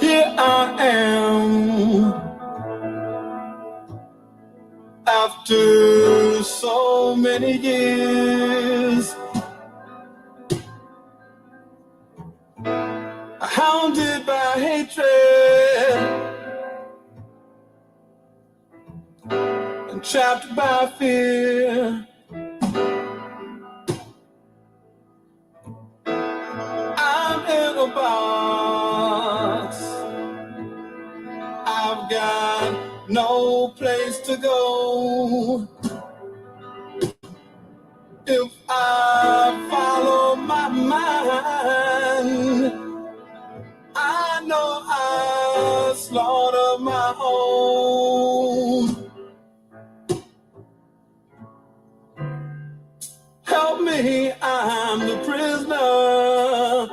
Here I am after so many years, hounded by hatred and trapped by fear. I'm in a box. I've got no place to go. If I follow my mind, I know I slaughter my own. Help me, I'm the prisoner.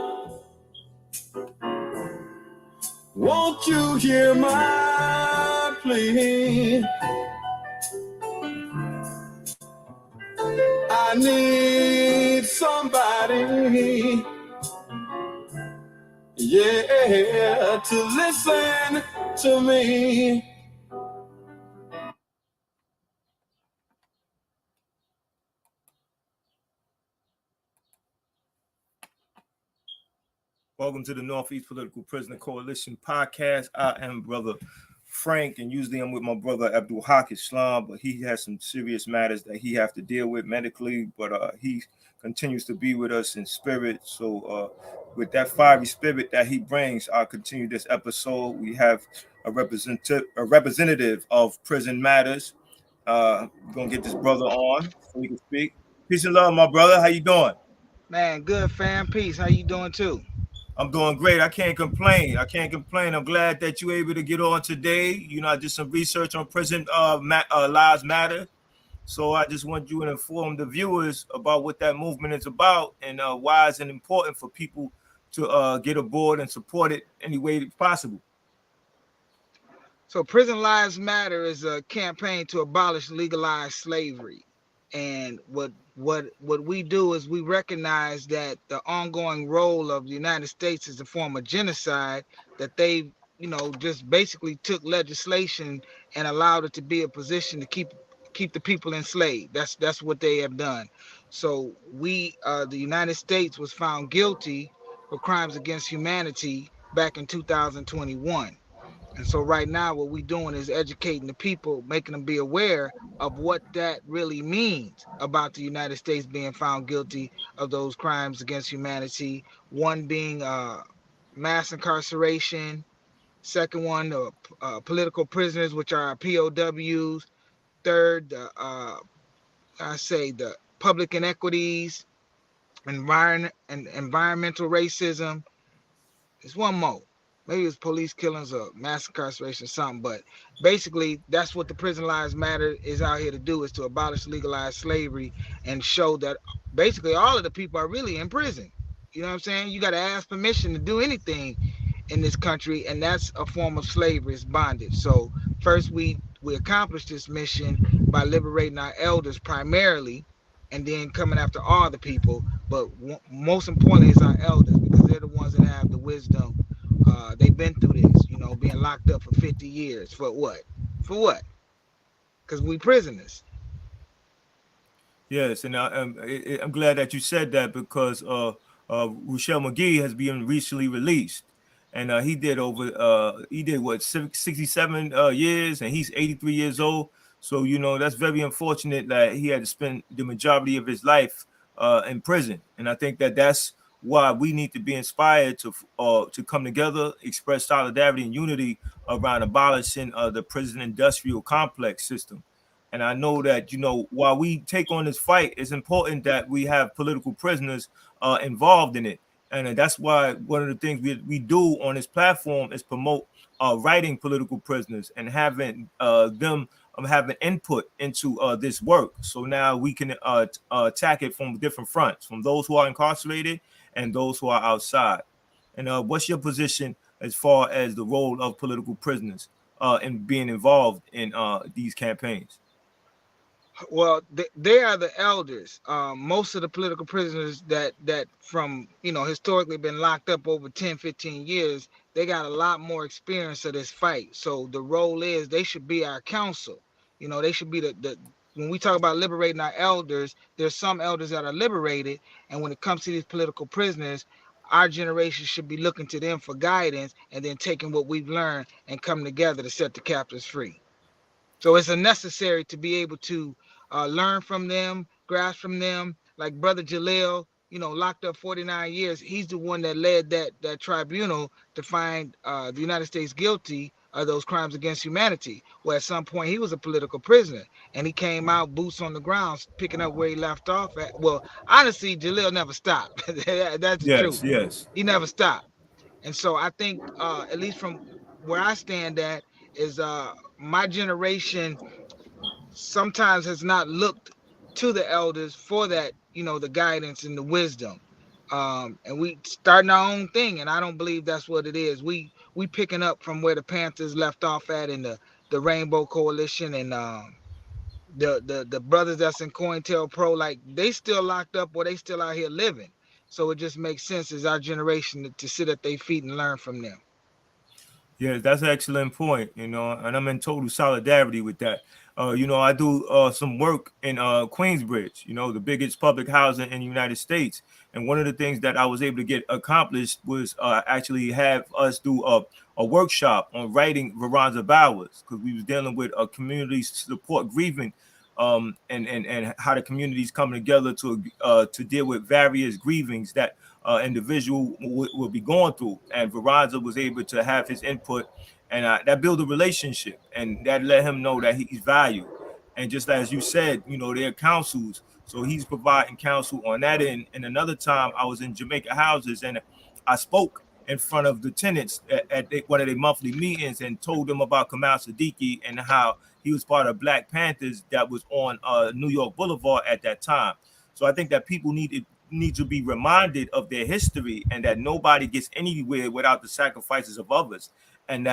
Won't you hear my plea? I need somebody, yeah, to listen to me. Welcome to the Northeast Political Prisoner Coalition podcast. I am Brother Frank, and usually I'm with my brother Abdul Haq Islam, but he has some serious matters that he have to deal with medically, but he continues to be with us in spirit. So with that fiery spirit that he brings, I'll continue this episode. We have a representative of Prison Matters. We're going to get this brother on so he can speak. Peace and love, my brother. How you doing? Man, good fam. Peace. How you doing too? I'm doing great. I can't complain. I'm glad that you were able to get on today. You know, I did some research on Prison Lives Matter. So I just want you to inform the viewers about what that movement is about and why it's important for people to get aboard and support it any way possible. So Prison Lives Matter is a campaign to abolish legalized slavery. And what we do is we recognize that the ongoing role of the United States is a form of genocide, that they, just basically took legislation and allowed it to be a position to keep the people enslaved. That's what they have done. So the United States was found guilty for crimes against humanity back in 2021. And so right now what we're doing is educating the people, making them be aware of what that really means about the United States being found guilty of those crimes against humanity. One being mass incarceration. Second one, political prisoners, which are POWs. Third, the public inequities, environmental racism. There's one more. Maybe it's police killings or mass incarceration or something, but basically that's what the Prison Lives Matter is out here to do, is to abolish legalized slavery and show that basically all of the people are really in prison. You know what I'm saying? You got to ask permission to do anything in this country, and that's a form of slavery. It's bondage. So first we accomplished this mission by liberating our elders primarily, and then coming after all the people. But most importantly is our elders, because they're the ones that have the wisdom. They've been through this, being locked up for 50 years. For what? Because we prisoners. Yes, and I'm glad that you said that, because Ruchell Magee has been recently released, and he did 67 years, and he's 83 years old. So that's very unfortunate that he had to spend the majority of his life in prison, and I think that that's why we need to be inspired to come together, express solidarity and unity around abolishing the prison industrial complex system. And I know that, while we take on this fight, it's important that we have political prisoners involved in it. And that's why one of the things we do on this platform is promote writing political prisoners and having them having input into this work. So now we can attack it from different fronts, from those who are incarcerated and those who are outside. And what's your position as far as the role of political prisoners in being involved in these campaigns? Well, they are the elders. Most of the political prisoners that from, historically been locked up over 10, 15 years, they got a lot more experience of this fight. So the role is they should be our counsel. They should be the when we talk about liberating our elders, there's some elders that are liberated. And when it comes to these political prisoners, our generation should be looking to them for guidance and then taking what we've learned and coming together to set the captives free. So it's a necessary to be able to learn from them, grasp from them. Like Brother Jalil, locked up 49 years. He's the one that led that tribunal to find the United States guilty of those crimes against humanity. Where at some point he was a political prisoner, and he came out boots on the ground, picking up where he left off at. Well, honestly, Jalil never stopped. That's the truth. Yes. He never stopped. And so I think, at least from where I stand at, is my generation sometimes has not looked to the elders for that, the guidance and the wisdom. And we starting our own thing, and I don't believe that's what it is. We picking up from where the Panthers left off at in the Rainbow Coalition, and the brothers that's in COINTELPRO, like they still locked up or they still out here living. So it just makes sense as our generation to sit at their feet and learn from them. Yeah, that's an excellent point, and I'm in total solidarity with that. I do some work in Queensbridge, the biggest public housing in the United States. And one of the things that I was able to get accomplished was actually have us do a workshop on writing Veronza Bowers, because we was dealing with a community support grieving, and how the communities come together to deal with various grievings that individual will be going through. And Veronza was able to have his input, and that built a relationship, and that let him know that he's valued. And just as you said, they're counsels, so he's providing counsel on that end. And another time I was in Jamaica Houses, and I spoke in front of the tenants at one of their monthly meetings and told them about Kamal Siddiqui and how he was part of Black Panthers that was on New York Boulevard at that time. So I think that people need to be reminded of their history, and that nobody gets anywhere without the sacrifices of others. And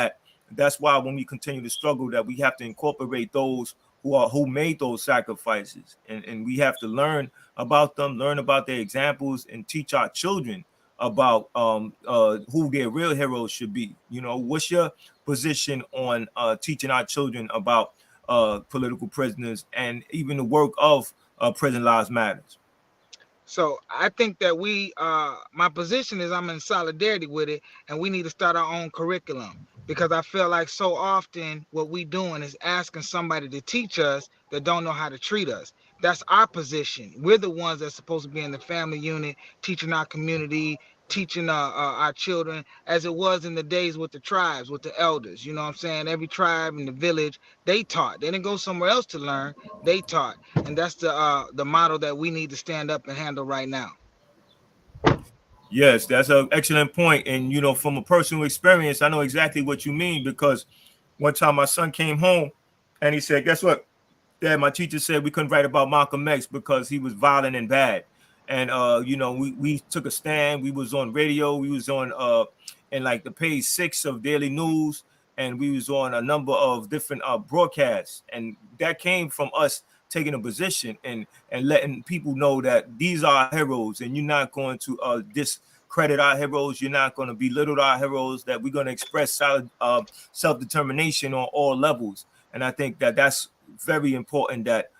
that's why when we continue to struggle, that we have to incorporate those who made those sacrifices, and we have to learn about them, learn about their examples, and teach our children about who their real heroes should be. What's your position on teaching our children about political prisoners and even the work of Prison Lives Matters? So I think that my position is I'm in solidarity with it, and we need to start our own curriculum, because I feel like so often what we doing is asking somebody to teach us that don't know how to treat us. That's our position. We're the ones that's supposed to be in the family unit, teaching our community, teaching our children, as it was in the days with the tribes, with the elders. You know what I'm saying? Every tribe in the village, they taught. They didn't go somewhere else to learn. They taught. And that's the model that we need to stand up and handle right now. Yes, that's an excellent point. And, from a personal experience, I know exactly what you mean, because one time my son came home and he said, guess what, Dad, my teacher said we couldn't write about Malcolm X because he was violent and bad. And, we took a stand. We was on radio. We was on in like the page 6 of Daily News. And we was on a number of different broadcasts. And that came from us taking a position and letting people know that these are heroes, and you're not going to discredit our heroes. You're not going to belittle our heroes, that we're going to express self-determination on all levels. And I think that that's very important that,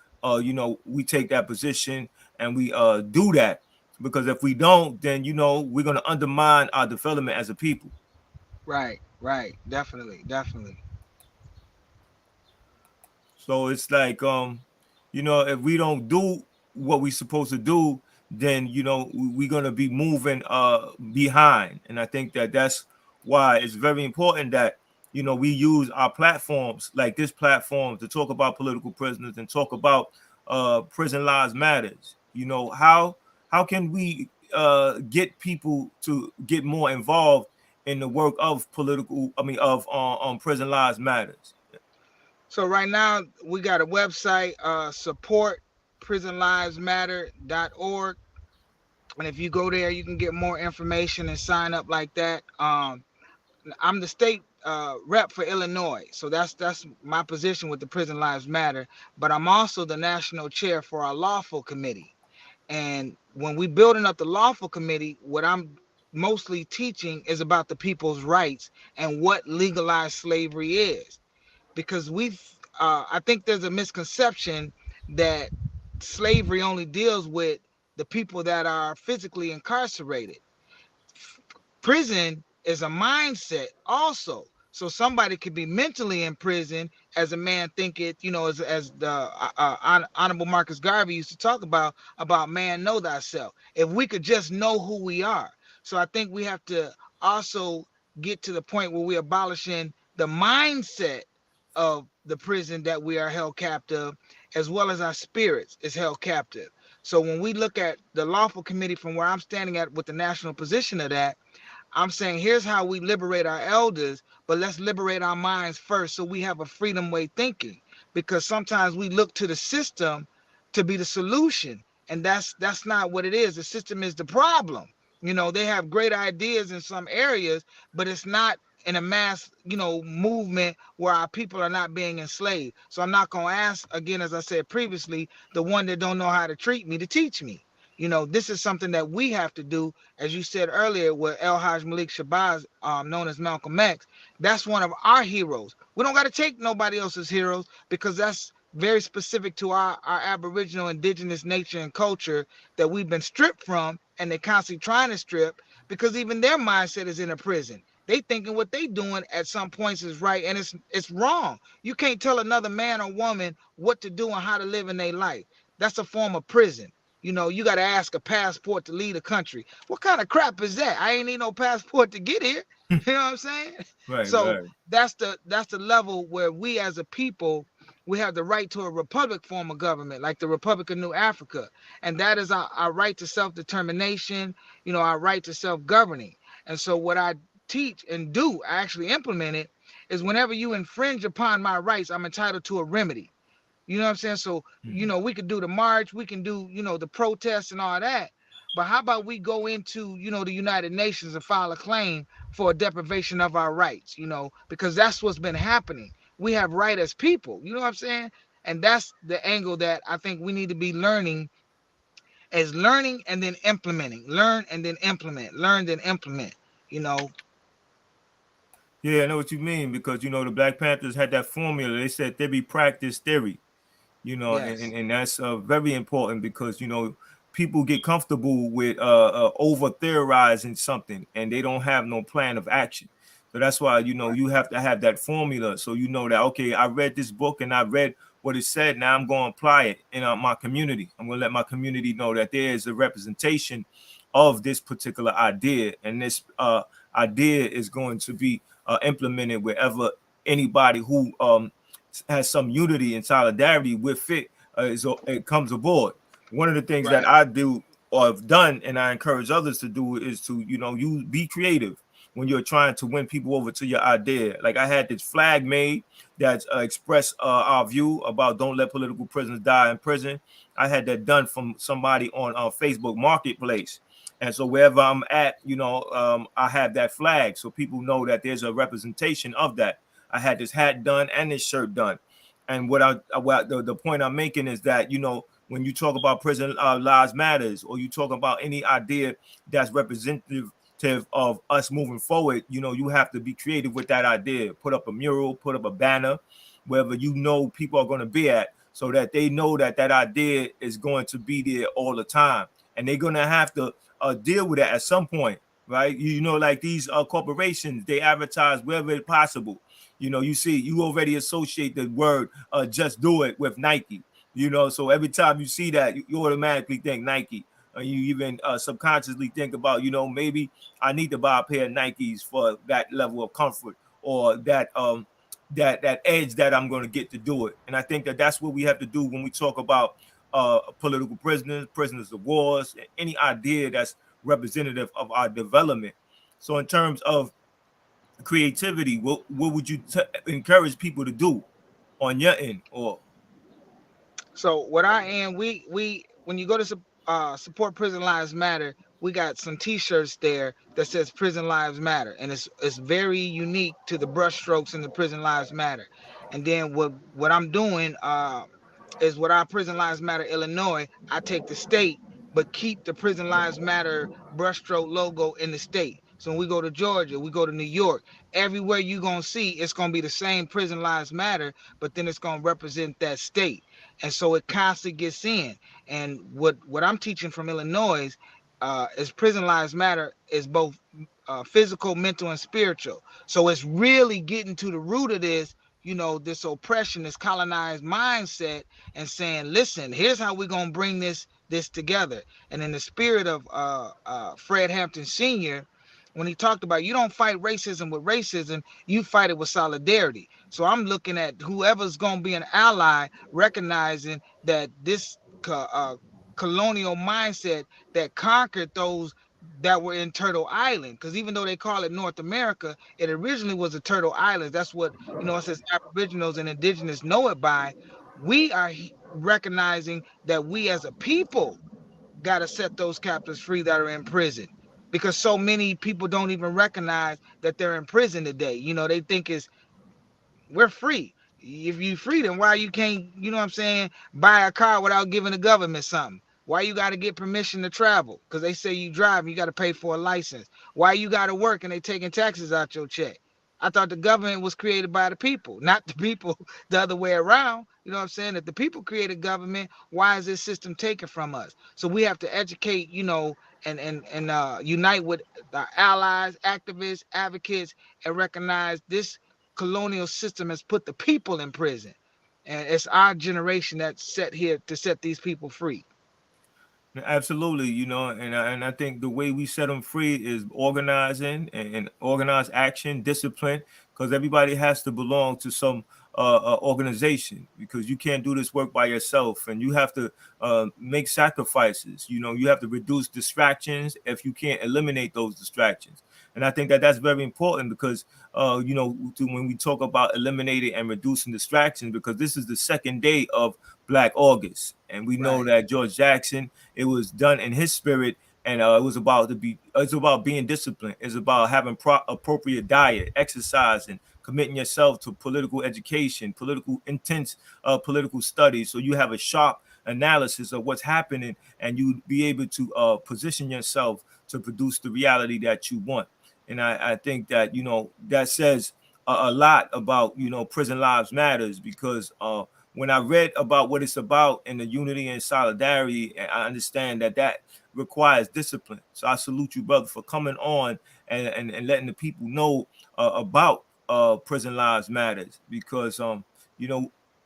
we take that position and we do that, because if we don't, then, we're going to undermine our development as a people. Right. Definitely. So it's like, if we don't do what we're supposed to do, then we're gonna be moving behind. And I think that that's why it's very important that we use our platforms like this platform to talk about political prisoners and talk about prison lives matters. How can we get people to get more involved in the work of prison lives matters? So right now we got a website, support prisonlivesmatter.org. And if you go there, you can get more information and sign up like that. I'm the state rep for Illinois, so that's my position with the Prison Lives Matter. But I'm also the national chair for our lawful committee. And when we building up the lawful committee, what I'm mostly teaching is about the people's rights and what legalized slavery is, because I think there's a misconception that slavery only deals with the people that are physically incarcerated. Prison is a mindset also. So somebody could be mentally in prison, as a man think it, as the Honorable Marcus Garvey used to talk about man, know thyself. If we could just know who we are. So I think we have to also get to the point where we're abolishing the mindset of the prison that we are held captive, as well as our spirits is held captive. So when we look at the lawful committee from where I'm standing at with the national position of that, I'm saying here's how we liberate our elders, but let's liberate our minds first so we have a freedom way thinking, because sometimes we look to the system to be the solution, and that's not what it is. The system is the problem. They have great ideas in some areas, but it's not in a mass, movement where our people are not being enslaved. So I'm not going to ask, again, as I said previously, the one that don't know how to treat me to teach me. This is something that we have to do, as you said earlier, with El Haj Malik Shabazz, known as Malcolm X. That's one of our heroes. We don't got to take nobody else's heroes, because that's very specific to our Aboriginal indigenous nature and culture that we've been stripped from, and they're constantly trying to strip, because even their mindset is in a prison. They thinking what they doing at some points is right, and it's wrong. You can't tell another man or woman what to do and how to live in their life. That's a form of prison. You got to ask a passport to leave the country. What kind of crap is that? I ain't need no passport to get here. You know what I'm saying? Right. So right. that's the level where we as a people, we have the right to a republic form of government, like the Republic of New Africa. And that is our right to self-determination, our right to self-governing. And so what I teach and do, I actually implement it, is whenever you infringe upon my rights, I'm entitled to a remedy. You know what I'm saying? So, we could do the march, we can do, the protests and all that. But how about we go into, the United Nations and file a claim for a deprivation of our rights, because that's what's been happening. We have right as people, you know what I'm saying? And that's the angle that I think we need to be learning, as learning and then implementing. Learn and then implement. Learn then implement, Yeah, I know what you mean, because the Black Panthers had that formula. They said there be practice theory, Yes. and that's very important, because people get comfortable with over theorizing something, and they don't have no plan of action. So that's why you have to have that formula, so that, okay, I read this book and I read what it said. Now I'm going to apply it in my community. I'm going to let my community know that there is a representation of this particular idea, and this idea is going to be implemented wherever anybody who has some unity and solidarity with it comes aboard. One of the things that I do or have done, and I encourage others to do, is to you be creative when you're trying to win people over to your idea. Like, I had this flag made that expressed our view about don't let political prisoners die in prison. I had that done from somebody on Facebook Marketplace. And so wherever I'm at, I have that flag, so people know that there's a representation of that. I had this hat done and this shirt done. And the point I'm making is that, when you talk about prison lives matters, or you talk about any idea that's representative of us moving forward, you have to be creative with that idea. Put up a mural, put up a banner, wherever people are going to be at, so that they know that idea is going to be there all the time. And they're going to have to deal with it at some point, right? Like these corporations, they advertise wherever it's possible. You see, you already associate the word just do it with Nike, so every time you see that, you automatically think Nike. you even subconsciously think about, maybe I need to buy a pair of Nikes for that level of comfort, or that edge that I'm going to get to do it. And I think that that's what we have to do when we talk about political prisoners, prisoners of wars, any idea that's representative of our development. So in terms of creativity, what would you encourage people to do on your end? Or So what I am, we when you go to support Prison Lives Matter, we got some T-shirts there that says Prison Lives Matter, and it's very unique to the brushstrokes in the Prison Lives Matter. And then what I'm doing is what our Prison Lives Matter Illinois. I take the state, but keep the Prison Lives Matter brushstroke logo in the state. So when we go to Georgia, we go to New York, everywhere you're gonna see, it's gonna be the same Prison Lives Matter, but then it's gonna represent that state. And so it constantly gets in. And what I'm teaching from Illinois is Prison Lives Matter is both physical, mental, and spiritual. So it's really getting to the root of this, this oppression, this colonized mindset, and saying, listen, here's how we're gonna bring this together. And in the spirit of Fred Hampton Sr., when he talked about, you don't fight racism with racism, you fight it with solidarity. So I'm looking at whoever's going to be an ally, recognizing that this colonial mindset that conquered those that were in Turtle Island, because even though they call it North America, it originally was the Turtle Islands. That's what, it says Aboriginals and Indigenous know it by. We are recognizing that we as a people got to set those captives free that are in prison, because so many people don't even recognize that they're in prison today. They think we're free. If you free, then why you can't, buy a car without giving the government something? Why you got to get permission to travel? Because they say you drive and you got to pay for a license. Why you got to work and they taking taxes out your check? I thought the government was created by the people, not the people the other way around. You know what I'm saying? If the people created government, why is this system taken from us? So we have to educate, and unite with our allies, activists, advocates, and recognize this colonial system has put the people in prison. And it's our generation that's set here to set these people free. absolutely, and I think the way we set them free is organizing and organized action, discipline, because everybody has to belong to some organization, because you can't do this work by yourself, and you have to make sacrifices. You have to reduce distractions if you can't eliminate those distractions. And I think that that's very important, because when we talk about eliminating and reducing distractions, because this is the second day of Black August, and we know that George Jackson, it was done in his spirit, and it's about being disciplined. It's about having appropriate diet, exercising, committing yourself to political education, intense political studies, so you have a sharp analysis of what's happening, and you be able to position yourself to produce the reality that you want. And I think that that says a lot about Prison Lives Matters, because when I read about what it's about and the unity and solidarity, I understand that requires discipline. So I salute you, brother, for coming on and letting the people know about Prison Lives Matters, because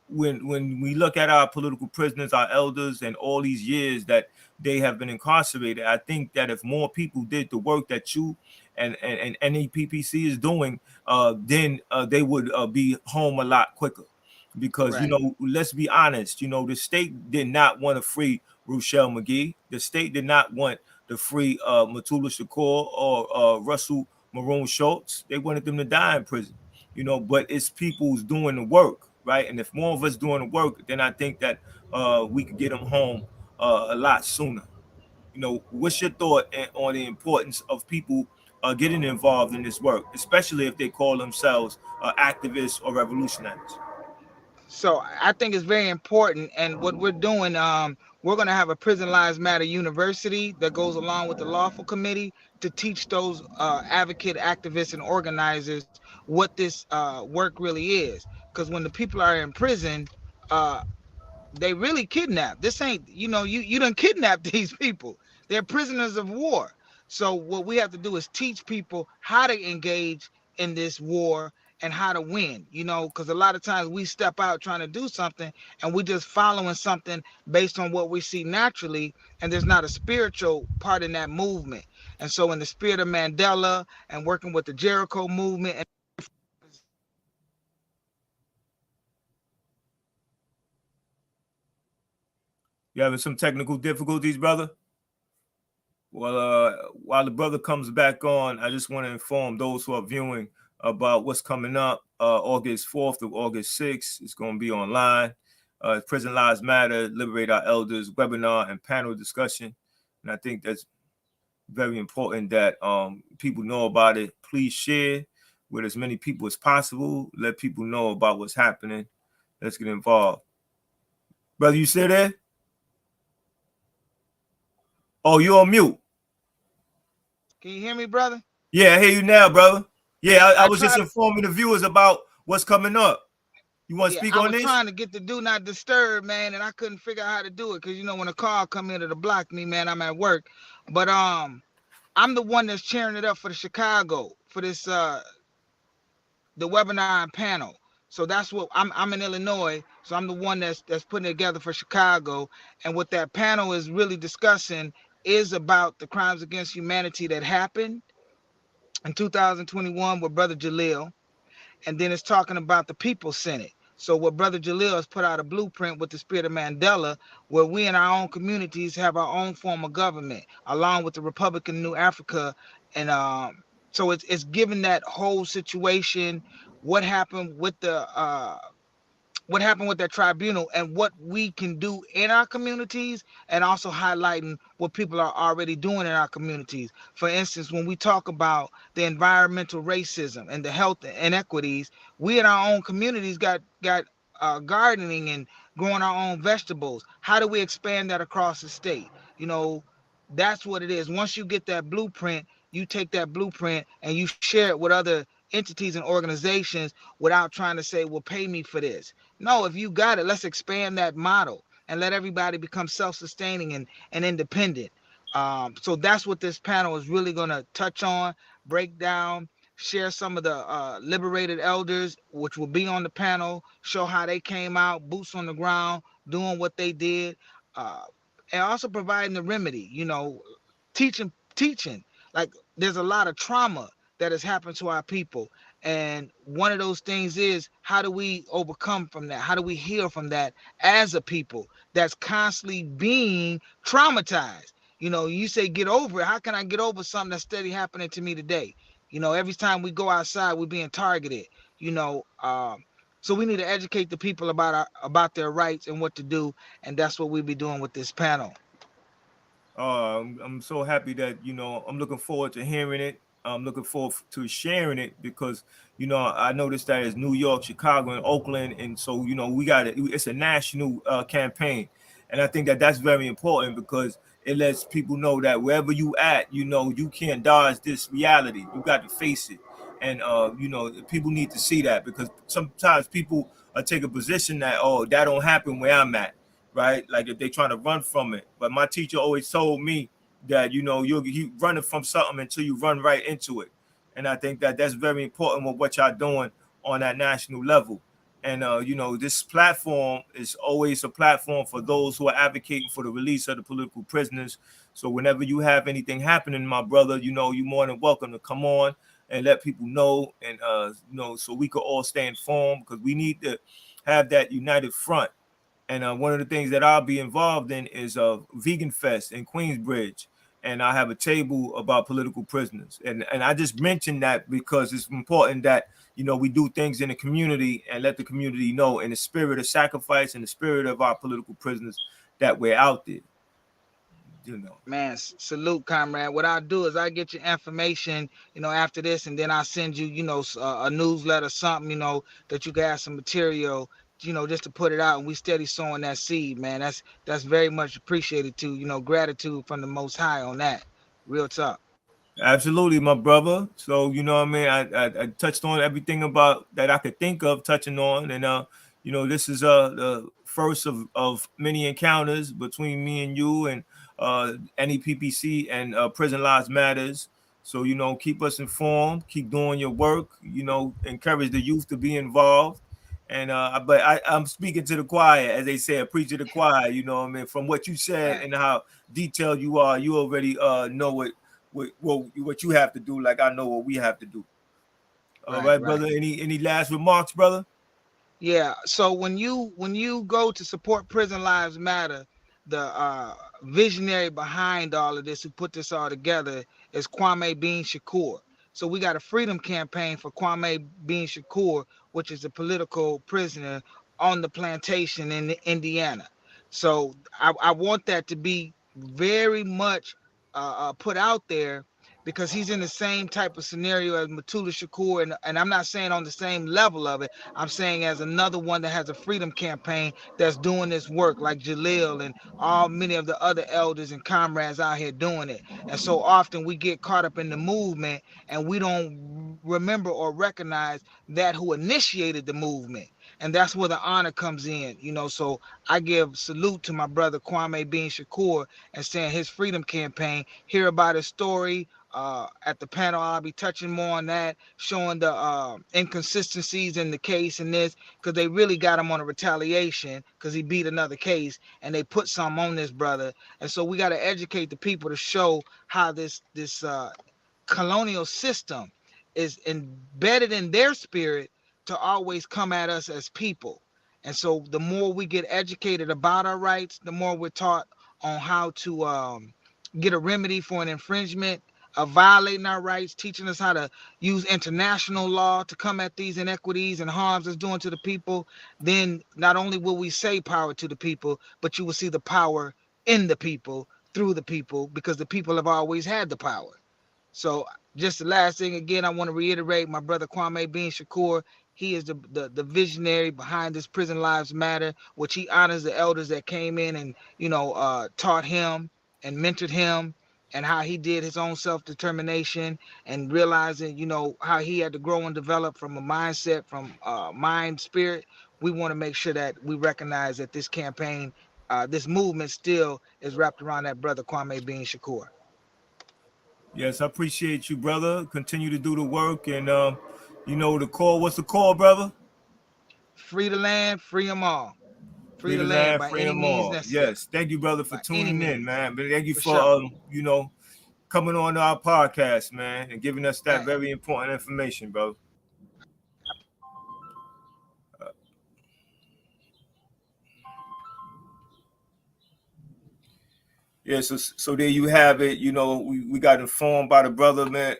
when we look at our political prisoners, our elders, and all these years that they have been incarcerated, I think that if more people did the work that you and NEPPC is doing, then they would be home a lot quicker. Because let's be honest, the state did not want to free Ruchell Magee. The state did not want to free Mutulu Shakur or Russell Maroon Schultz. They wanted them to die in prison. But it's people who's doing the work, right? And if more of us doing the work, then I think that we could get them home a lot sooner. What's your thought on the importance of people getting involved in this work, especially if they call themselves activists or revolutionaries? So I think it's very important. And what we're doing, we're going to have a Prison Lives Matter University that goes along with the Lawful Committee to teach those advocate activists and organizers what this work really is. Because when the people are in prison, they really kidnapped. This ain't, you done kidnap these people. They're prisoners of war. So what we have to do is teach people how to engage in this war and how to win, you know, because a lot of times we step out trying to do something and we just following something based on what we see naturally, and there's not a spiritual part in that movement. And so in the spirit of Mandela and working with the Jericho movement and You having some technical difficulties, brother? Well, while the brother comes back on, I just want to inform those who are viewing about what's coming up. August 4th to August 6th, it's going to be online. Prison Lives Matter, Liberate Our Elders webinar and panel discussion. And I think that's very important that people know about it. Please share with as many people as possible. Let people know about what's happening. Let's get involved. Brother, you still there? Oh, you on mute. can you hear me, brother? Yeah, I hear you now, brother. Yeah, I was just tried- informing the viewers about what's coming up. You want to speak I on was this? trying to get the do not disturb, man, and I couldn't figure out how to do it because you know when a call come in to block me, man, I'm at work. But I'm the one that's cheering it up for the Chicago for this the webinar and panel. So that's what I'm in Illinois, so I'm the one that's putting it together for Chicago. And what that panel is really discussing is about the crimes against humanity that happened in 2021 with Brother Jalil, and then it's talking about the People's Senate. So what Brother Jalil has put out a blueprint with the spirit of Mandela, where we in our own communities have our own form of government, along with the Republic of New Africa. And so it's given that whole situation, what happened with the what happened with that tribunal and what we can do in our communities, and also highlighting what people are already doing in our communities. For instance, when we talk about the environmental racism and the health inequities, we in our own communities got gardening and growing our own vegetables. How do we expand that across the state? You know, that's what it is. Once you get that blueprint, you take that blueprint and you share it with other entities and organizations without trying to say, well, pay me for this. No, if you got it, let's expand that model and let everybody become self-sustaining and independent. So that's what this panel is really going to touch on, break down, share some of the liberated elders, which will be on the panel, show how they came out, boots on the ground, doing what they did, uh, and also providing the remedy, you know, teaching. Like there's a lot of trauma that has happened to our people. And one of those things is, how do we overcome from that? How do we heal from that as a people that's constantly being traumatized? You know, you say get over it. How can I get over something that's steady happening to me today? You know, every time we go outside, we're being targeted. You know, so we need to educate the people about their rights and what to do, and that's what we'll be doing with this panel. I'm so happy that I'm looking forward to hearing it. I'm looking forward to sharing it because I noticed that it's New York, Chicago, and Oakland, and so we got it. It's a national campaign, and I think that that's very important because it lets people know that wherever you at, you can't dodge this reality. You got to face it, and people need to see that because sometimes people take a position that that don't happen where I'm at, right? Like if they're trying to run from it. But my teacher always told me that you're running from something until you run right into it, and I think that that's very important with what y'all doing on that national level. And this platform is always a platform for those who are advocating for the release of the political prisoners. So whenever you have anything happening, my brother, you're more than welcome to come on and let people know, and so we could all stay informed because we need to have that united front. And one of the things that I'll be involved in is Vegan Fest in Queensbridge. And I have a table about political prisoners. And I just mentioned that because it's important that, we do things in the community and let the community know in the spirit of sacrifice and the spirit of our political prisoners that we're out there. Man, salute, comrade. What I'll do is I get your information, after this, and then I'll send you, a newsletter, something, that you can have some material, just to put it out, and we steady sowing that seed, man. That's very much appreciated too. Gratitude from the Most High on that. Real talk. Absolutely, my brother. So what I mean, I touched on everything about that I could think of touching on, and this is the first of many encounters between me and you and NEPPC and Prison Lives Matters. So, keep us informed, keep doing your work, encourage the youth to be involved. And but I'm speaking to the choir, as they say, a preacher to the choir, I mean, from what you said Right. and how detailed you are, you already know what you have to do, like I know what we have to do. All Right, right, right. brother. Any last remarks, brother? Yeah. So when you go to support Prison Lives Matter, the visionary behind all of this, who put this all together, is Kwame Bean Shakur. So we got a freedom campaign for Kwame Bean Shakur, which is a political prisoner on the plantation in Indiana. So I want that to be very much put out there, because he's in the same type of scenario as Mutulu Shakur, and I'm not saying on the same level of it. I'm saying as another one that has a freedom campaign that's doing this work, like Jalil and all many of the other elders and comrades out here doing it. And so often we get caught up in the movement and we don't remember or recognize that who initiated the movement. And that's where the honor comes in, So I give salute to my brother Kwame Bean Shakur and saying his freedom campaign, hear about his story. At the panel, I'll be touching more on that, showing the inconsistencies in the case in this, because they really got him on a retaliation because he beat another case, and they put some on this brother. And so we got to educate the people to show how this colonial system is embedded in their spirit to always come at us as people. And so the more we get educated about our rights, the more we're taught on how to get a remedy for an infringement of violating our rights, teaching us how to use international law to come at these inequities and harms it's doing to the people. Then not only will we say power to the people, but you will see the power in the people, through the people, because the people have always had the power. So just the last thing, again, I want to reiterate my brother Kwame Bean Shakur. He is the visionary behind this Prison Lives Matter, which he honors the elders that came in and taught him and mentored him, and how he did his own self-determination, and realizing how he had to grow and develop from a mindset, from mind, spirit. We want to make sure that we recognize that this campaign, this movement, still is wrapped around that brother Kwame Bean Shakur. Yes, I appreciate you, brother. Continue to do the work, and the call. What's the call, brother? Free the land, free them all. Free Free the the land land, by free any them means all. necessary. Yes, thank you, brother, for By any tuning in, means. man. But thank you For for sure. coming on our podcast, man, and giving us that Hey, very important information, bro. Yeah, so there you have it. We got informed by the brother, man,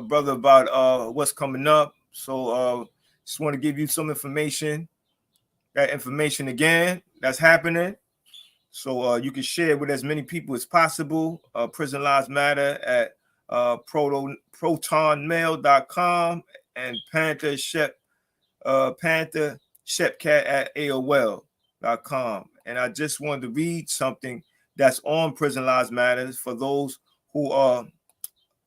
brother, about what's coming up. So just want to give you some information. That information again that's happening. So you can share it with as many people as possible. Prison Lives Matter at protonmail.com and Panther Shepcat at AOL.com. And I just wanted to read something that's on Prison Lives Matter for those who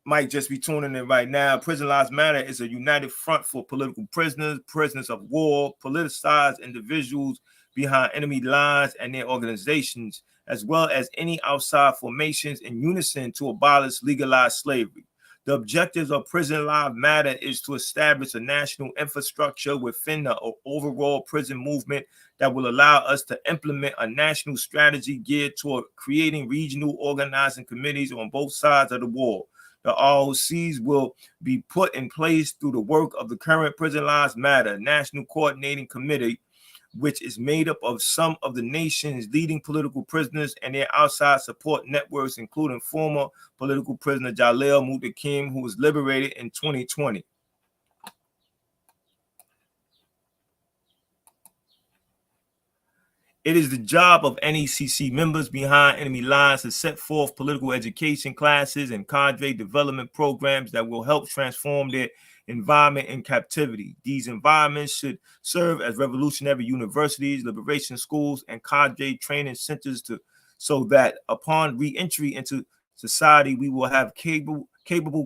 might just be tuning in right now. Prison Lives Matter is a united front for political prisoners, prisoners of war, politicized individuals behind enemy lines and their organizations, as well as any outside formations in unison to abolish legalized slavery. The objectives of Prison Lives Matter is to establish a national infrastructure within the overall prison movement that will allow us to implement a national strategy geared toward creating regional organizing committees on both sides of the war. The ROCs will be put in place through the work of the current Prison Lives Matter National Coordinating Committee, which is made up of some of the nation's leading political prisoners and their outside support networks, including former political prisoner Jalil Muntaqim, who was liberated in 2020. It is the job of NECC members behind enemy lines to set forth political education classes and cadre development programs that will help transform their environment in captivity. These environments should serve as revolutionary universities, liberation schools, and cadre training centers so that upon re-entry into society, we will have capable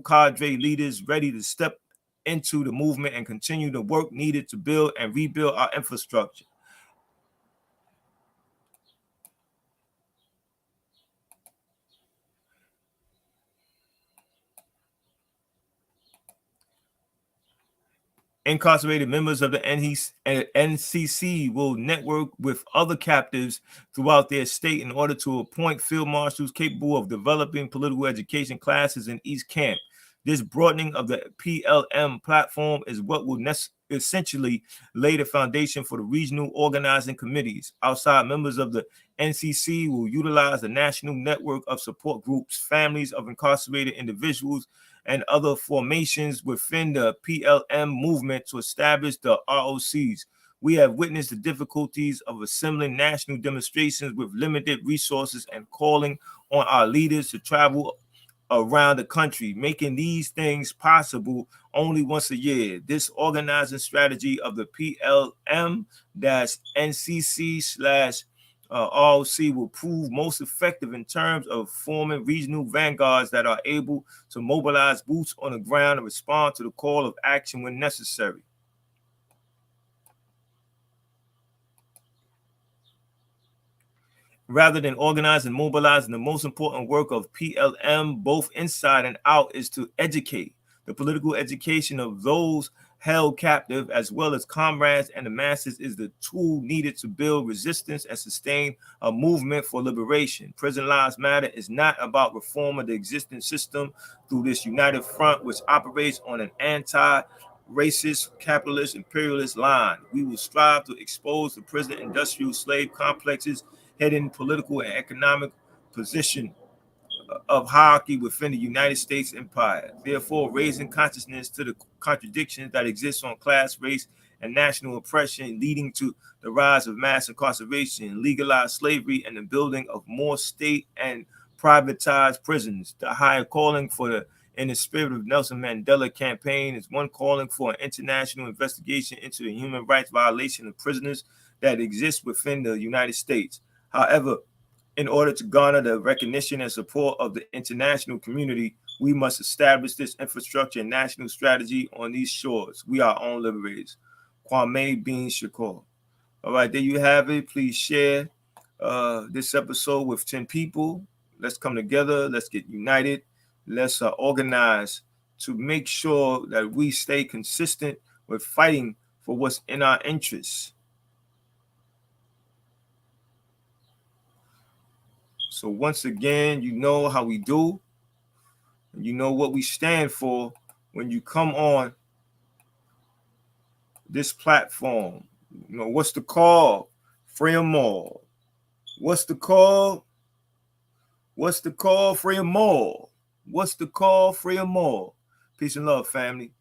cadre leaders ready to step into the movement and continue the work needed to build and rebuild our infrastructure. Incarcerated members of the NCC will network with other captives throughout their state in order to appoint field marshals capable of developing political education classes in each camp. This broadening of the PLM platform is what will essentially lay the foundation for the regional organizing committees. Outside members of the NCC will utilize the national network of support groups, families of incarcerated individuals, and other formations within the PLM movement to establish the ROCs. We have witnessed the difficulties of assembling national demonstrations with limited resources and calling on our leaders to travel around the country, making these things possible only once a year. This organizing strategy of the PLM-NCC/ROC will prove most effective in terms of forming regional vanguards that are able to mobilize boots on the ground and respond to the call of action when necessary. Rather than organizing and mobilizing, the most important work of PLM, both inside and out, is to educate. The political education of those held captive, as well as comrades and the masses, is the tool needed to build resistance and sustain a movement for liberation. Prison Lives Matter is not about reform of the existing system through this united front, which operates on an anti-racist, capitalist, imperialist line. We will strive to expose the prison industrial slave complexes, hidden political and economic position of hierarchy within the United States empire, therefore raising consciousness to the contradictions that exist on class, race, and national oppression, leading to the rise of mass incarceration, legalized slavery, and the building of more state and privatized prisons. The higher calling for the in the spirit of Nelson Mandela campaign is one calling for an international investigation into the human rights violation of prisoners that exist within the United States. However, in order to garner the recognition and support of the international community, we must establish this infrastructure and national strategy on these shores. We are our own liberators. Kwame Bean Shakur. All right, there you have it. Please share this episode with 10 people. Let's come together. Let's get united. Let's organize to make sure that we stay consistent with fighting for what's in our interests. So once again, you know how we do. You know what we stand for when you come on this platform. You know, what's the call? Free them all. What's the call? What's the call? Free them all. What's the call? Free them all. Peace and love, family.